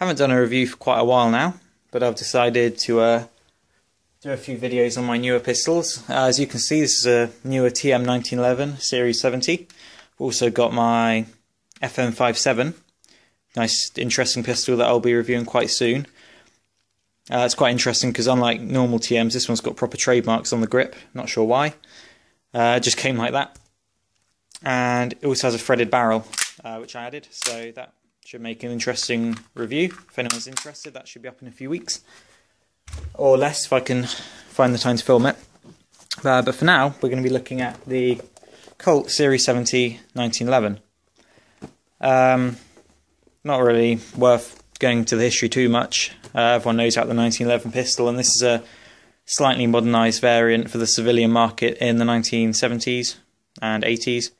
Haven't done a review for quite a while now, but I've decided to do a few videos on my newer pistols. As you can see, this is a newer TM 1911 Series 70. Also got my FM57, nice interesting pistol that I'll be reviewing quite soon. It's quite interesting because unlike normal TMs, this one's got proper trademarks on the grip, not sure why. It just came like that. And it also has a threaded barrel, which I added, so that should make an interesting review. If anyone's interested, that should be up in a few weeks. Or less if I can find the time to film it. But for now, we're going to be looking at the Colt Series 70 1911. Not really worth going into the history too much. Everyone knows about the 1911 pistol, and this is a slightly modernised variant for the civilian market in the 1970s and 80s.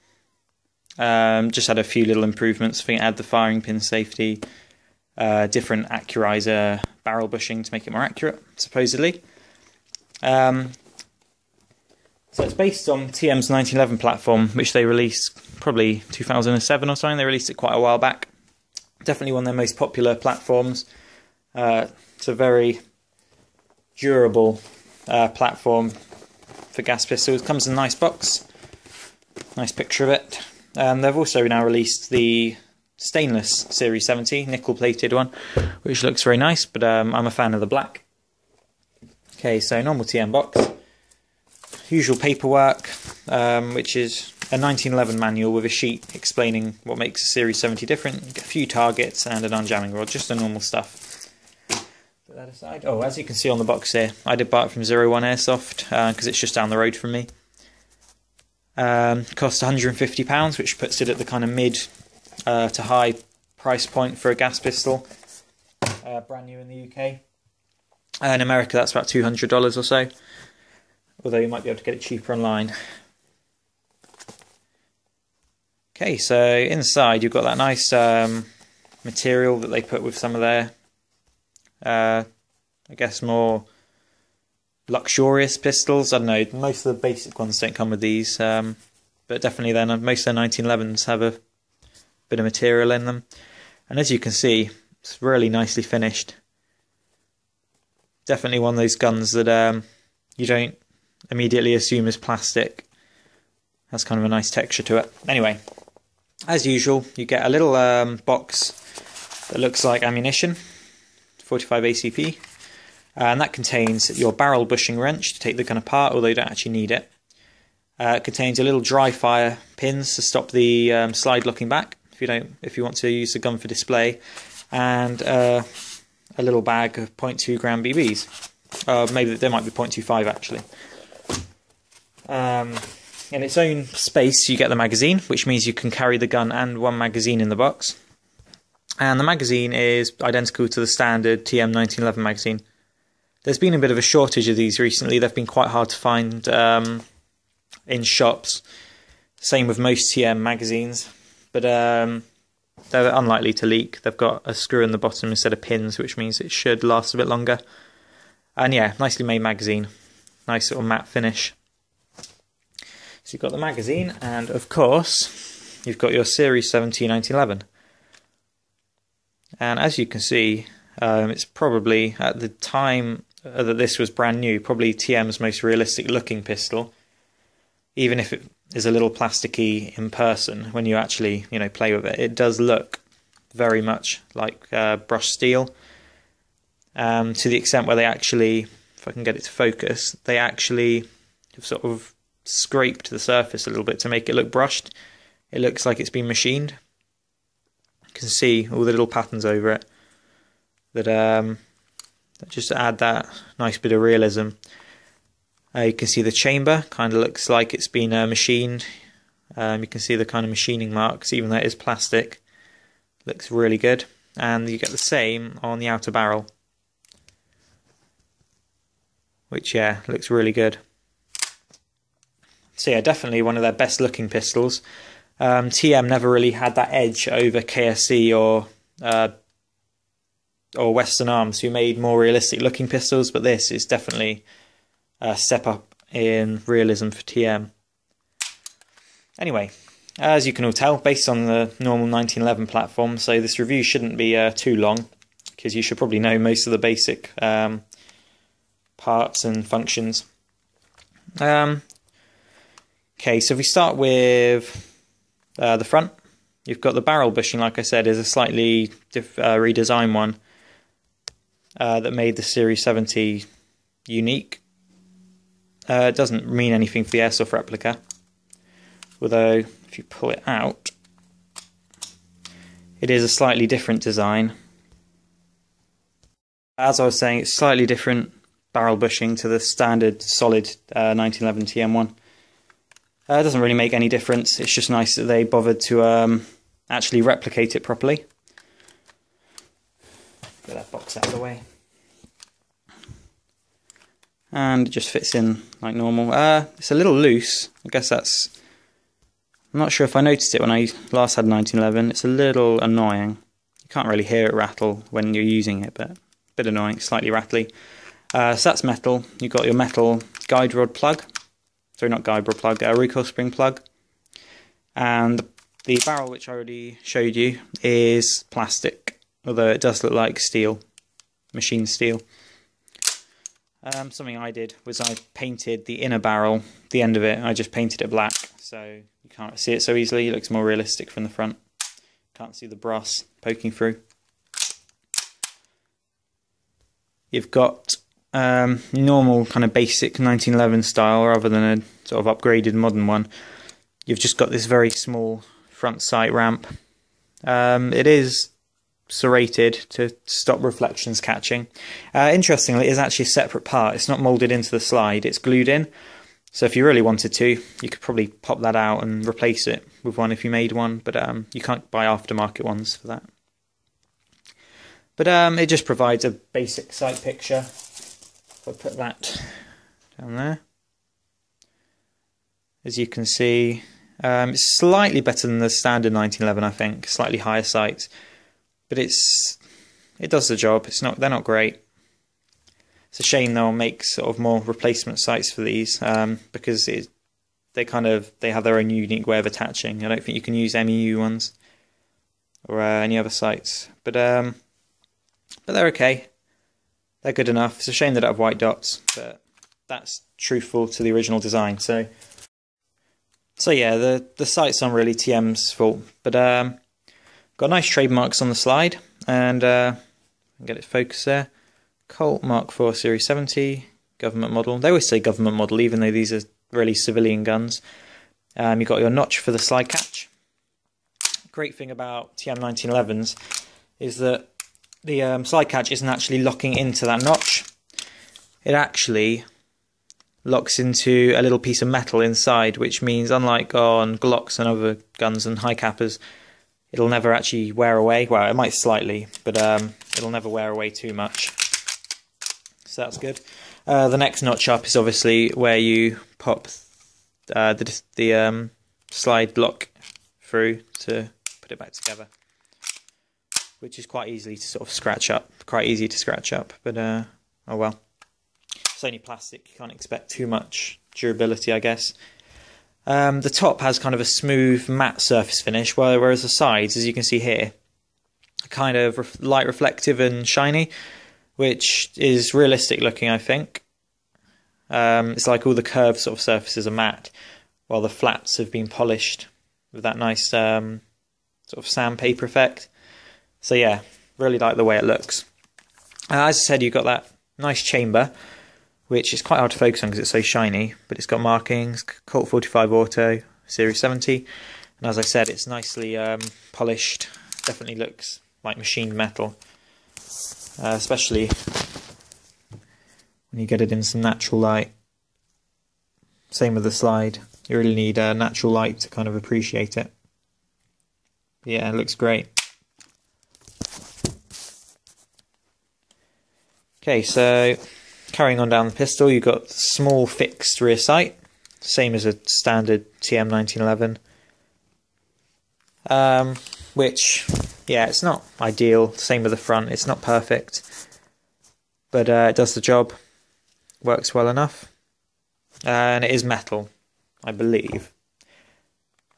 Just had a few little improvements. I think it had the firing pin safety, different accurizer barrel bushing to make it more accurate, supposedly. So it's based on TM's 1911 platform, which they released probably 2007 or something. They released it quite a while back. Definitely one of their most popular platforms. It's a very durable platform for gas pistols. It comes in a nice box. Nice picture of it. They've also now released the stainless Series 70, nickel-plated one, which looks very nice, but I'm a fan of the black. Okay, so normal TM box. Usual paperwork, which is a 1911 manual with a sheet explaining what makes a Series 70 different, a few targets and an unjamming rod, just the normal stuff. Put that aside. Oh, as you can see on the box here, I did buy it from 01 Airsoft because it's just down the road from me. Cost £150, which puts it at the kind of mid to high price point for a gas pistol. Brand new in the UK. In America, that's about $200 or so. Although you might be able to get it cheaper online. Okay, so inside you've got that nice material that they put with some of their, I guess, more luxurious pistols. I don't know, most of the basic ones don't come with these, but definitely then most of the 1911s have a bit of material in them. And as you can see, it's really nicely finished. Definitely one of those guns that you don't immediately assume is plastic. Has kind of a nice texture to it. Anyway, as usual, you get a little box that looks like ammunition, 45 ACP. And that contains your barrel bushing wrench to take the gun apart, although you don't actually need it. It contains a little dry fire pins to stop the slide locking back if you want to use the gun for display, and a little bag of 0.2 gram BBs. Maybe there might be 0.25 actually. In its own space, you get the magazine, which means you can carry the gun and one magazine in the box. And the magazine is identical to the standard TM 1911 magazine. There's been a bit of a shortage of these recently. They've been quite hard to find in shops. Same with most TM magazines, but they're unlikely to leak. They've got a screw in the bottom instead of pins, which means it should last a bit longer. And yeah, nicely made magazine. Nice sort of matte finish. So you've got the magazine, and of course, you've got your Series 70 1911. And as you can see, it's probably, at the time that this was brand new, probably TM's most realistic looking pistol. Even if it is a little plasticky in person, when you actually, play with it, it does look very much like brushed steel. To the extent where they actually, if I can get it to focus, they actually have sort of scraped the surface a little bit to make it look brushed. It looks like it's been machined. You can see all the little patterns over it that just add that nice bit of realism. You can see the chamber kind of looks like it's been machined. You can see the kind of machining marks, even though it is plastic. Looks really good. And you get the same on the outer barrel, which, yeah, looks really good. So yeah, definitely one of their best looking pistols. TM never really had that edge over KSC or Western Arms, who made more realistic looking pistols, but this is definitely a step up in realism for TM. Anyway, as you can all tell, based on the normal 1911 platform, so this review shouldn't be too long. because you should probably know most of the basic parts and functions. Okay, so if we start with the front, you've got the barrel bushing, like I said, is a slightly redesigned one that made the Series 70 unique. It doesn't mean anything for the Airsoft replica, although if you pull it out, it is a slightly different design. As I was saying, it's slightly different barrel bushing to the standard solid 1911 TM1. It doesn't really make any difference, it's just nice that they bothered to actually replicate it properly. Get that box out of the way. And it just fits in like normal. It's a little loose. I guess that's... I'm not sure if I noticed it when I last had 1911. It's a little annoying. You can't really hear it rattle when you're using it, but a bit annoying, slightly rattly. So that's metal. You've got your metal guide rod plug. Sorry, not guide rod plug, recoil spring plug. And the barrel, which I already showed you, is plastic, although it does look like steel, machine steel. Something I did was I painted the inner barrel, the end of it, I just painted it black, so you can't see it so easily. It looks more realistic from the front. Can't see the brass poking through. You've got normal kind of basic 1911 style rather than a sort of upgraded modern one. You've just got this very small front sight ramp. It is serrated to stop reflections catching. Interestingly, it is actually a separate part. It's not moulded into the slide, it's glued in. So if you really wanted to, you could probably pop that out and replace it with one if you made one, but you can't buy aftermarket ones for that. But it just provides a basic sight picture. If I put that down there, as you can see, it's slightly better than the standard 1911, I think. Slightly higher sights, but it does the job. They're not great. It's a shame they'll make sort of more replacement sights for these because they have their own unique way of attaching. I don't think you can use MkIV ones or any other sights, but they're okay. They're good enough. It's a shame they don't have white dots, but that's truthful to the original design. So yeah, the sights aren't really TM's fault, but got nice trademarks on the slide, and get it focused there. Colt Mark IV Series 70, government model. They always say government model, even though these are really civilian guns. You've got your notch for the slide catch. Great thing about TM 1911s is that the slide catch isn't actually locking into that notch. It actually locks into a little piece of metal inside, which means unlike on Glocks and other guns and high cappers, it'll never actually wear away. Well, it might slightly, but it'll never wear away too much. So that's good. The next notch up is obviously where you pop the slide block through to put it back together, which is quite easy to sort of scratch up. But oh well. It's only plastic, you can't expect too much durability, I guess. The top has kind of a smooth matte surface finish, whereas the sides, as you can see here, are kind of light reflective and shiny, which is realistic looking, I think. It's like all the curved sort of surfaces are matte, while the flats have been polished with that nice sort of sandpaper effect. So yeah, really like the way it looks. As I said, you've got that nice chamber, which is quite hard to focus on because it's so shiny, but it's got markings, Colt 45 Auto, Series 70, and as I said, it's nicely polished. Definitely looks like machined metal, especially when you get it in some natural light. Same with the slide, you really need natural light to kind of appreciate it. Yeah, it looks great. Okay, so carrying on down the pistol, you've got small fixed rear sight, same as a standard TM 1911. Which, yeah, it's not ideal. Same with the front, it's not perfect, but it does the job, works well enough. And it is metal, I believe.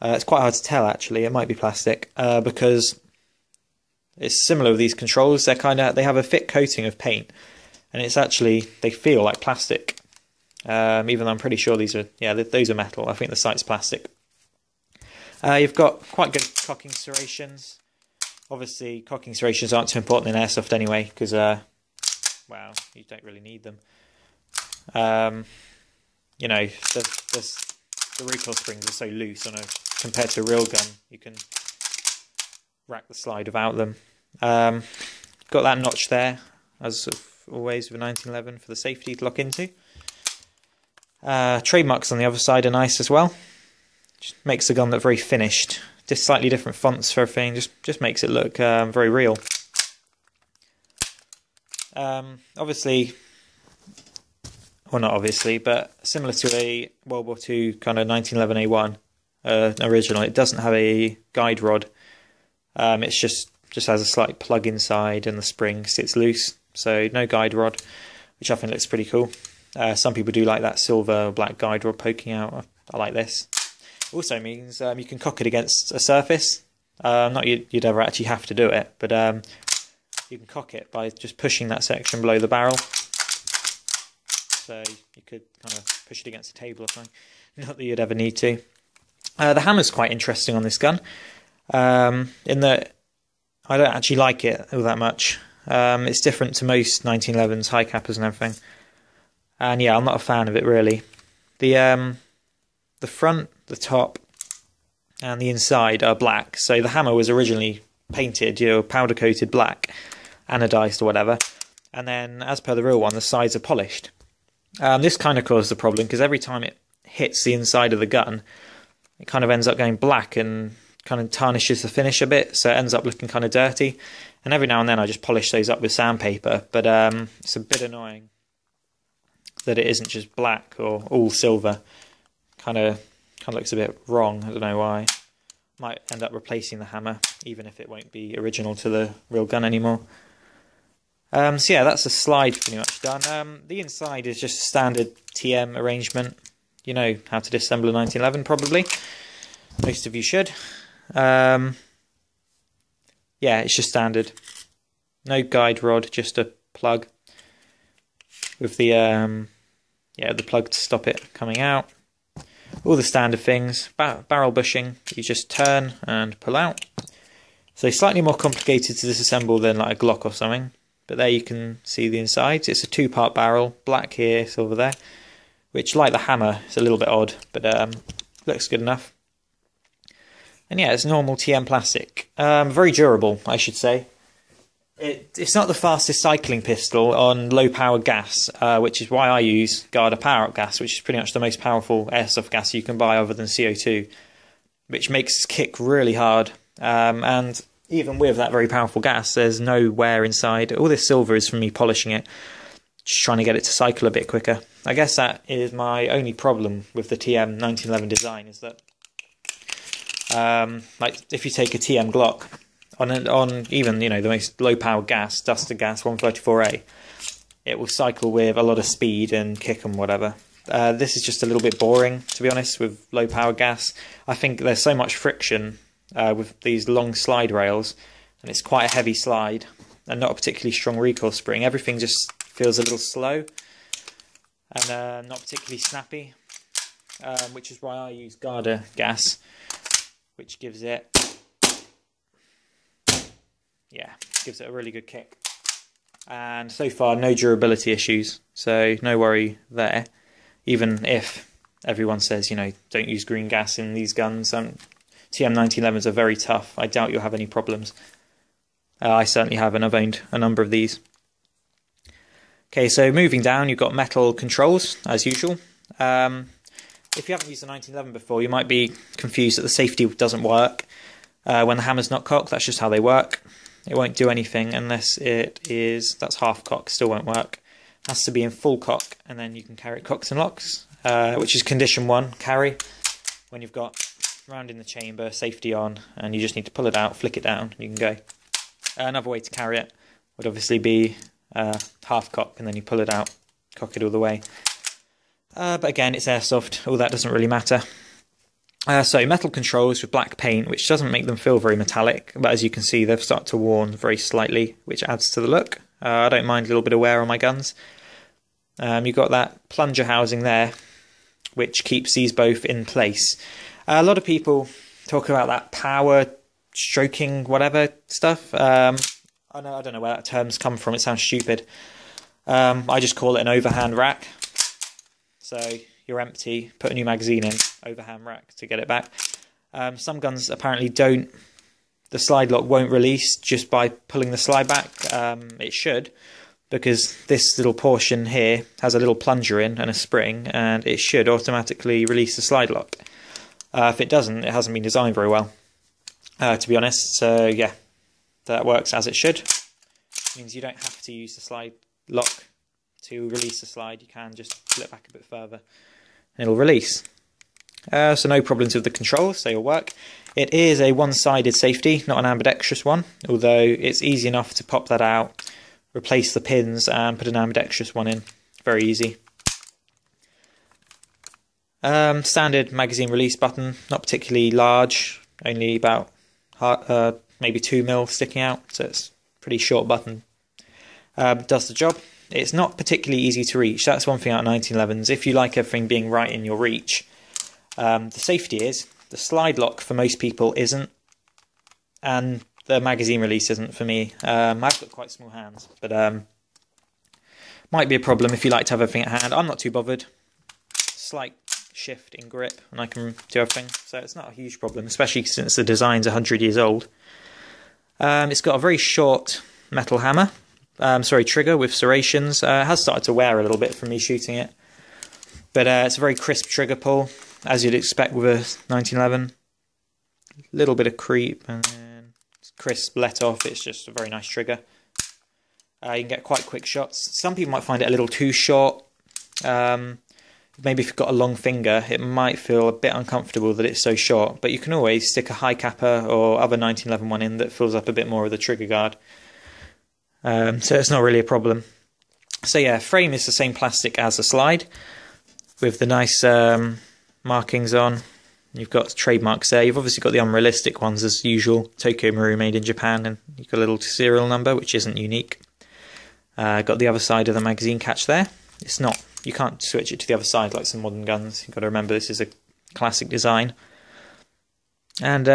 It's quite hard to tell actually, it might be plastic, because It's similar with these controls. They have a thick coating of paint, and they feel like plastic. Even though I'm pretty sure those are metal. I think the sight's plastic. You've got quite good cocking serrations. Obviously, cocking serrations aren't too important in airsoft anyway, because well, you don't really need them. You know, the recoil springs are so loose compared to a real gun. You can rack the slide without them. Got that notch there, as always with a 1911 for the safety to lock into. Trademarks on the other side are nice as well. Just makes the gun look very finished. Just slightly different fonts for everything. Just makes it look very real. Obviously, well, not obviously, but similar to a World War II kind of 1911 A1 original, it doesn't have a guide rod. It's just has a slight plug inside, and the spring sits loose. So no guide rod, which I think looks pretty cool. Some people do like that silver or black guide rod poking out. I like this. Also means you can cock it against a surface. Not you'd ever actually have to do it, but you can cock it by just pushing that section below the barrel. So you could kind of push it against a table or something. Not that you'd ever need to. The hammer's quite interesting on this gun, in that I don't actually like it all that much. It's different to most 1911s, high cappers and everything. And yeah, I'm not a fan of it really. The front, the top, and the inside are black. So the hammer was originally painted, powder coated black, anodized or whatever. And then, as per the real one, the sides are polished. This kind of caused a problem because every time it hits the inside of the gun, it kind of ends up going black and kind of tarnishes the finish a bit, so it ends up looking kind of dirty. And every now and then I just polish those up with sandpaper, but it's a bit annoying that it isn't just black or all silver. Kind of looks a bit wrong. I don't know why. Might end up replacing the hammer, even if it won't be original to the real gun anymore. So yeah, that's the slide pretty much done. The inside is just a standard TM arrangement. You know how to disassemble a 1911 probably. Most of you should. Yeah, it's just standard. No guide rod, just a plug with the the plug to stop it coming out. All the standard things. Barrel bushing, you just turn and pull out. So slightly more complicated to disassemble than like a Glock or something. But there you can see the insides. It's a two-part barrel, black here, silver there. Which, like the hammer, is a little bit odd, but looks good enough. And yeah, it's normal TM plastic. Very durable, I should say. It's not the fastest cycling pistol on low-power gas, which is why I use Garda power-up gas, which is pretty much the most powerful airsoft gas you can buy other than CO2, which makes it kick really hard. And even with that very powerful gas, there's no wear inside. All this silver is from me polishing it, just trying to get it to cycle a bit quicker. I guess that is my only problem with the TM 1911 design, is that like if you take a TM Glock on even the most low power gas, duster gas 134A, it will cycle with a lot of speed and kick and whatever. This is just a little bit boring, to be honest, with low power gas. I think there's so much friction with these long slide rails, and it's quite a heavy slide and not a particularly strong recoil spring. Everything just feels a little slow and not particularly snappy, which is why I use Garda gas, which gives it a really good kick. And so far, no durability issues, so no worry there. Even if everyone says, don't use green gas in these guns, TM 1911s are very tough. I doubt you'll have any problems. I certainly have, and I've owned a number of these. Okay, so moving down, you've got metal controls, as usual. If you haven't used a 1911 before, you might be confused that the safety doesn't work when the hammer's not cocked. That's just how they work. It won't do anything unless that's half cock, still won't work. It has to be in full cock, and then you can carry it cocks and locks, which is condition 1, carry. When you've got round in the chamber, safety on, and you just need to pull it out, flick it down, you can go. Another way to carry it would obviously be half cock, and then you pull it out, cock it all the way. But again, it's airsoft, all that doesn't really matter. So metal controls with black paint, which doesn't make them feel very metallic, but as you can see they've started to worn very slightly, which adds to the look. I don't mind a little bit of wear on my guns. You've got that plunger housing there, which keeps these both in place. A lot of people talk about that power stroking whatever stuff. I don't know where that term's come from, it sounds stupid. I just call it an overhand rack. So you're empty, put a new magazine in, overhand rack to get it back. Some guns apparently don't, the slide lock won't release just by pulling the slide back. It should, because this little portion here has a little plunger in and a spring, and it should automatically release the slide lock. If it doesn't, it hasn't been designed very well, to be honest. So yeah, that works as it should. It means you don't have to use the slide lock to release the slide. You can just pull it back a bit further and it'll release. So no problems with the controls, they all work. It is a one-sided safety, not an ambidextrous one, although it's easy enough to pop that out, replace the pins and put an ambidextrous one in. Very easy. Standard magazine release button, not particularly large, only about maybe 2mm sticking out, so it's a pretty short button. Does the job. It's not particularly easy to reach. That's one thing out of 1911s. If you like everything being right in your reach, the safety is. The slide lock for most people isn't, and the magazine release isn't for me. I've got quite small hands, but might be a problem if you like to have everything at hand. I'm not too bothered. Slight shift in grip and I can do everything, so it's not a huge problem, especially since the design's 100 years old. It's got a very short metal hammer. Trigger with serrations. It has started to wear a little bit from me shooting it, but it's a very crisp trigger pull, as you'd expect with a 1911. Little bit of creep and then crisp let off. It's just a very nice trigger. You can get quite quick shots. Some people might find it a little too short. Maybe if you've got a long finger, it might feel a bit uncomfortable that it's so short, but you can always stick a high capper or other 1911 one in that fills up a bit more of the trigger guard. So it's not really a problem. So yeah, frame is the same plastic as the slide, with the nice markings on. You've got trademarks there. You've obviously got the unrealistic ones as usual. Tokyo Marui made in Japan, and you've got a little serial number, which isn't unique. Got the other side of the magazine catch there. It's not, you can't switch it to the other side like some modern guns. You've got to remember this is a classic design. And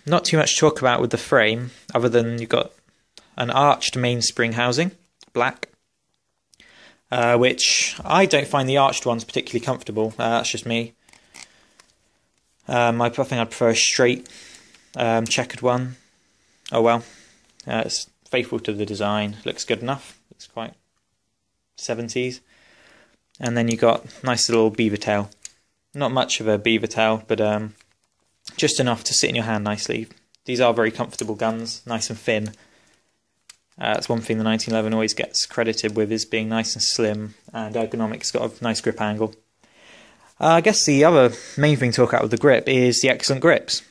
not too much to talk about with the frame, other than you've got an arched mainspring housing, black, which I don't find the arched ones particularly comfortable. That's just me. I think I'd prefer a straight checkered one. Oh well, it's faithful to the design, looks good enough, looks quite 70s. And then you got nice little beaver tail. Not much of a beaver tail, but just enough to sit in your hand nicely. These are very comfortable guns, nice and thin. That's one thing the 1911 always gets credited with, is being nice and slim and ergonomic. It's got a nice grip angle. I guess the other main thing to talk about with the grip is the excellent grips.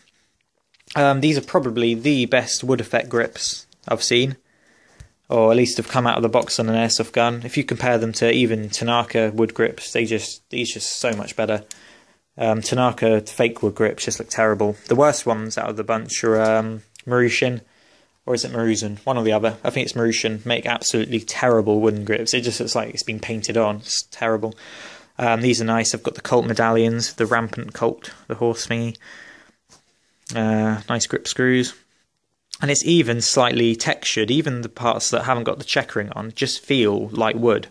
These are probably the best wood effect grips I've seen, or at least have come out of the box on an airsoft gun. If you compare them to even Tanaka wood grips, these just so much better. Tanaka fake wood grips just look terrible. The worst ones out of the bunch are Marushin, or is it Maruzen? One or the other. I think it's Marushin. Make absolutely terrible wooden grips. It just looks like it's been painted on. It's terrible. These are nice. I've got the Colt medallions, the rampant Colt, the horse thingy. Nice grip screws. And it's even slightly textured. Even the parts that haven't got the checkering on just feel like wood.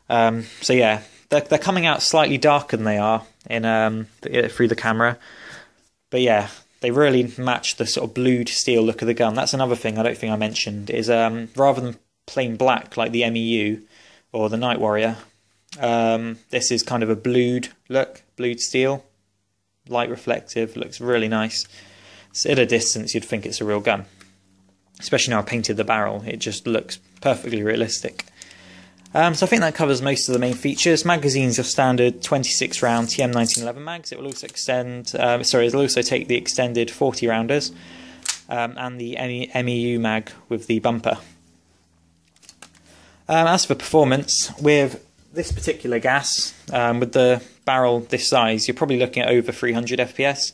So yeah, they're coming out slightly darker than they are in through the camera. But yeah, they really match the sort of blued steel look of the gun. That's another thing I don't think I mentioned, is rather than plain black like the MEU or the Night Warrior, this is kind of a blued look, blued steel, light reflective, looks really nice. So at a distance you'd think it's a real gun, especially now I painted the barrel. It just looks perfectly realistic. So I think that covers most of the main features. Magazines are standard 26 round TM 1911 mags. It will also extend, it'll also take the extended 40 rounders and the MEU mag with the bumper. As for performance, with this particular gas, with the barrel this size, you're probably looking at over 300 FPS,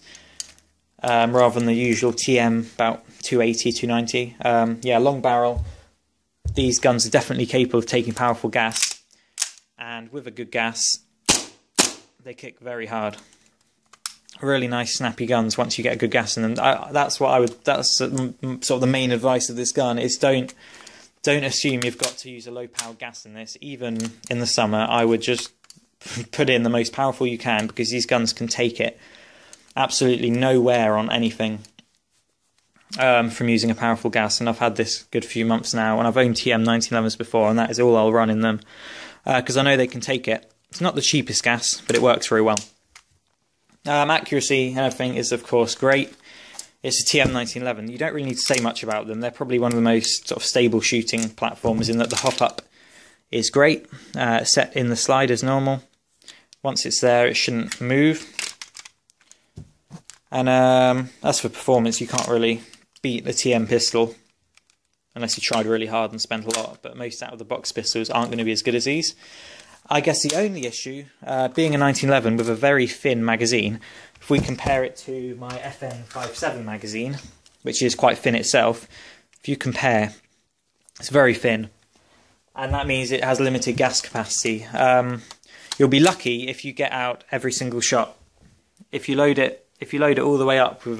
rather than the usual TM about 280, 290. Yeah, long barrel. These guns are definitely capable of taking powerful gas, and with a good gas, they kick very hard. Really nice, snappy guns once you get a good gas in them. That's sort of the main advice of this gun, is don't assume you've got to use a low-powered gas in this. Even in the summer, I would just put in the most powerful you can, because these guns can take it. Absolutely no wear on anything from using a powerful gas, and I've had this good few months now, and I've owned TM 1911s before, and that is all I'll run in them, because I know they can take it. It's not the cheapest gas, but it works very well. Accuracy and everything is of course great. It's a TM 1911. You don't really need to say much about them. They're probably one of the most sort of stable shooting platforms, in that the hop-up is great, set in the slide as normal. Once it's there, it shouldn't move. And as for performance, you can't really beat the TM pistol unless you tried really hard and spent a lot, but most out-of-the-box pistols aren't going to be as good as these. I guess the only issue, being a 1911 with a very thin magazine, if we compare it to my FN57 magazine, which is quite thin itself, if you compare, it's very thin, and that means it has limited gas capacity. You'll be lucky if you get out every single shot. If you load it all the way up with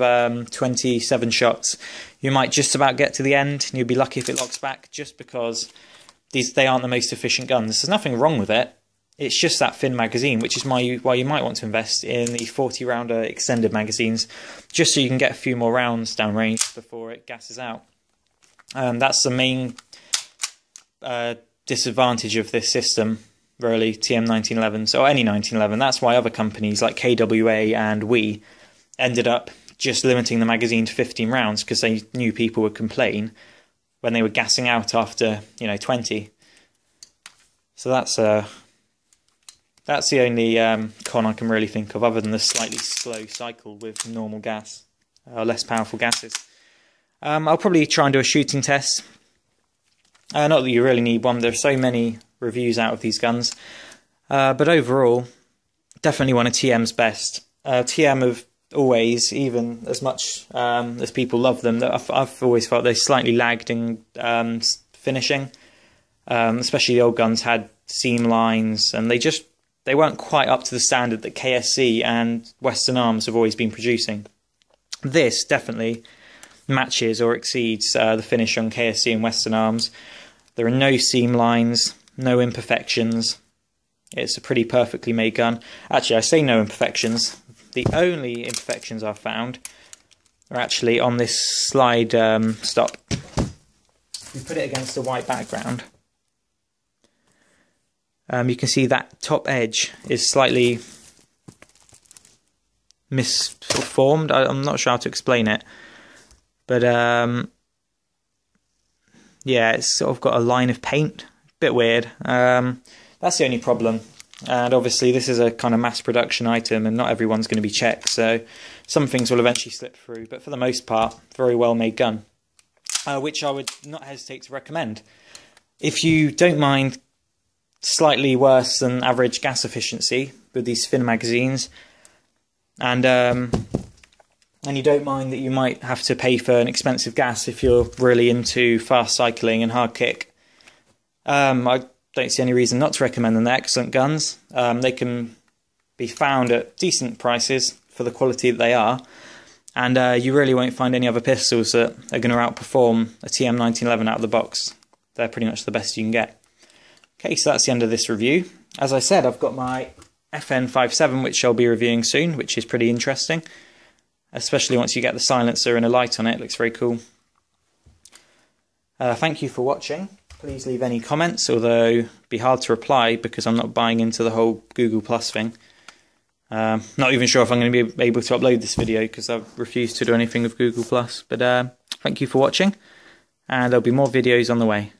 27 shots, you might just about get to the end, and you'll be lucky if it locks back, just because they aren't the most efficient guns. There's nothing wrong with it. It's just that thin magazine, which is why you might want to invest in the 40-rounder extended magazines, just so you can get a few more rounds downrange before it gasses out. That's the main disadvantage of this system, really, TM 1911s, or any 1911. That's why other companies like KWA and WE ended up just limiting the magazine to 15 rounds, because they knew people would complain when they were gassing out after 20. So that's the only con I can really think of, other than the slightly slow cycle with normal gas, or less powerful gases. I'll probably try and do a shooting test. Not that you really need one, there are so many reviews out of these guns. But overall, definitely one of TM's best. TM have always, even as much as people love them, I've always felt they slightly lagged in finishing. Especially the old guns had seam lines, and they weren't quite up to the standard that KSC and Western Arms have always been producing. This definitely matches or exceeds the finish on KSC and Western Arms. There are no seam lines, no imperfections. It's a pretty perfectly made gun. Actually, I say no imperfections. The only imperfections I've found are actually on this slide stop. If we put it against a white background, you can see that top edge is slightly misformed. I'm not sure how to explain it, but yeah, it's sort of got a line of paint. Bit weird. That's the only problem. And obviously this is a kind of mass production item, and not everyone's going to be checked, so some things will eventually slip through, but for the most part, very well made gun, which I would not hesitate to recommend. If you don't mind slightly worse than average gas efficiency with these thin magazines, and you don't mind that you might have to pay for an expensive gas if you're really into fast cycling and hard kick, I don't see any reason not to recommend them. They're excellent guns. They can be found at decent prices for the quality that they are, and you really won't find any other pistols that are going to outperform a TM 1911 out of the box. They're pretty much the best you can get. Okay, so that's the end of this review. As I said, I've got my FN57, which I'll be reviewing soon, which is pretty interesting, especially once you get the silencer and a light on it. It looks very cool. Thank you for watching. Please leave any comments, although it'd be hard to reply because I'm not buying into the whole Google Plus thing. Not even sure if I'm going to be able to upload this video because I've refused to do anything with Google Plus. But thank you for watching, and there'll be more videos on the way.